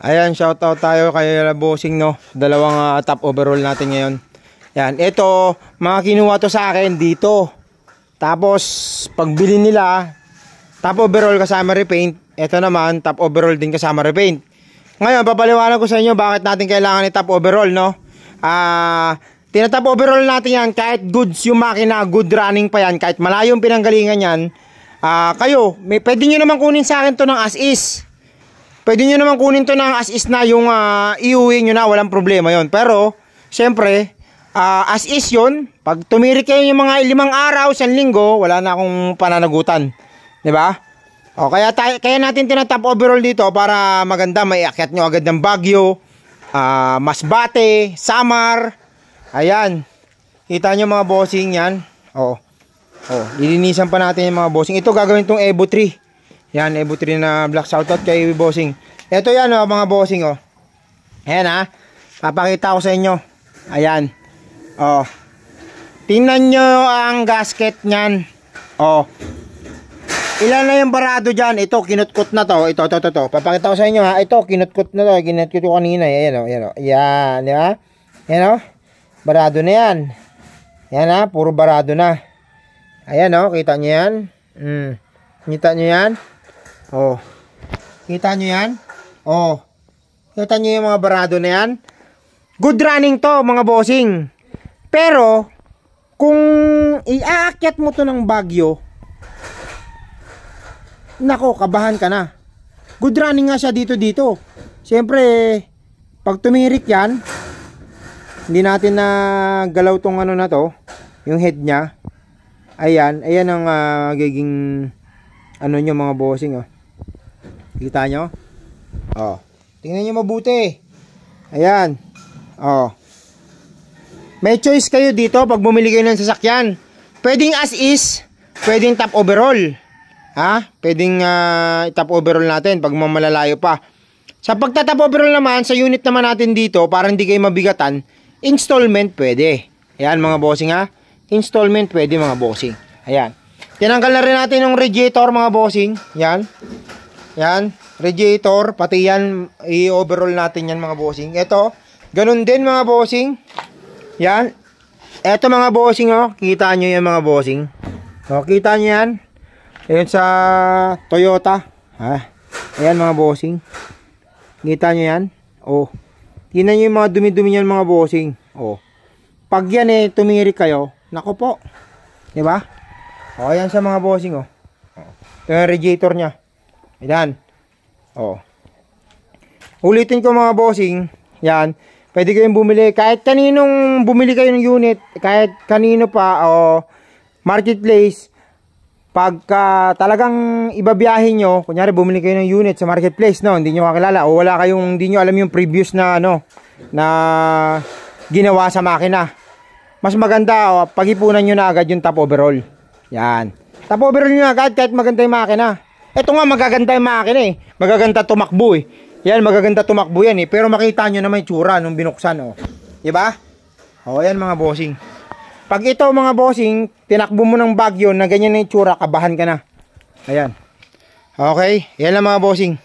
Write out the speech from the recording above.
Ayan, shoutout tayo kay bossing, no. Dalawang top overall natin ngayon. Yan, ito, mga kinuha to sa akin dito. Tapos, pagbili nila, top overall kasama repaint. Ito naman, top overall din kasama repaint. Ngayon, papaliwanag ko sa inyo bakit natin kailangan ni top overall, no. Tinatop overall natin yan kahit goods yung makina, good running pa yan, kahit malayong pinanggalingan yan. Kayo, pwede nyo naman kunin sa akin to ng as is. Pwede nyo naman kunin to ng as is na yung iuwi nyo na, walang problema yon. Pero, syempre, as is yun, pag tumirik kayo yung mga 5 araw, 1 linggo, wala na akong pananagutan. Diba? O, kaya natin tinatop overall dito para maganda, may akyat nyo agad ng Baguio, Masbate, Samar. Ayan. Kita nyo mga bossing yan. O, lilinisan pa natin yung mga bossing. Ito gagawin tong Evo 3. Yan, Evo 3 na black, shoutout kay bossing. Ito yan mga bossing Ayan papakita ko sa inyo. Ayan. Tingnan nyo ang gasket nyan. Ilan na yung barado dyan. Ito, kinutkot na to. Ito. Papakita ko sa inyo Ito, kinutkot na to. Kinutkot ko kanina. Ayan. Yan, di ba? Ayan barado na yan. Yan puro barado na. Ayan kita nyo yan. Kita nyo yan. Kita nyo yan. Kita nyo yung mga barado na yan. Good running to mga bossing. Pero, kung iaakyat mo to ng Baguio, nako, kabahan ka na. Good running nga siya dito. Siyempre, pag tumirik yan, hindi natin na galaw tong na to, yung head niya. Ayan ang magiging nyo mga bossing Kita nyo? Tingnan nyo mabuti. Ayan. May choice kayo dito pag bumili kayo ng sasakyan. Pwedeng as is, pwedeng top overall. Pwedeng top overall natin pag mamalalayo pa. Sa pagtatop overall naman, sa unit naman natin dito, para hindi kayo mabigatan, installment pwede. Ayan mga bossing Installment pwede mga bossing. Ayan. Tinanggal na rin natin yung radiator mga bossing. Yan. Radiator. Pati yan, i-overall natin yan mga bossing. Ito. Ganun din mga bossing. Yan. Ito mga bossing Kita nyo yan mga bossing. Kita nyo yan. Ayan sa Toyota. Ayan mga bossing. Kita nyo yan. Tingnan nyo yung mga dumi-dumi nyan mga bossing. Pag yan tumirik kayo, nako po. Diba? Ayan sa mga bossing Ito yung radiator nya. Ayan. Ulitin ko mga bossing. Yan. Pwede kayong bumili. Kahit kaninong bumili kayo ng unit, kahit kanino pa, marketplace, pagka talagang ibabiyahin nyo, kunyari bumili kayo ng unit sa marketplace, hindi nyo kakilala, o wala kayong, hindi nyo alam yung previous na, na ginawa sa makina. Mas maganda, pag-ipunan nyo na agad yung top overall. Yan. Top overall nyo agad kahit maganda yung makina. Ito nga, magaganda yung makina Magaganda tumakbo Yan, magaganda tumakbo yan Pero makita nyo naman yung tsura nung binuksan Diba? Yan mga bossing. Pag ito mga bossing, tinakbo mo ng Baguio na ganyan na yung tsura, kabahan ka na. Ayan. Okay, yan lang mga bossing.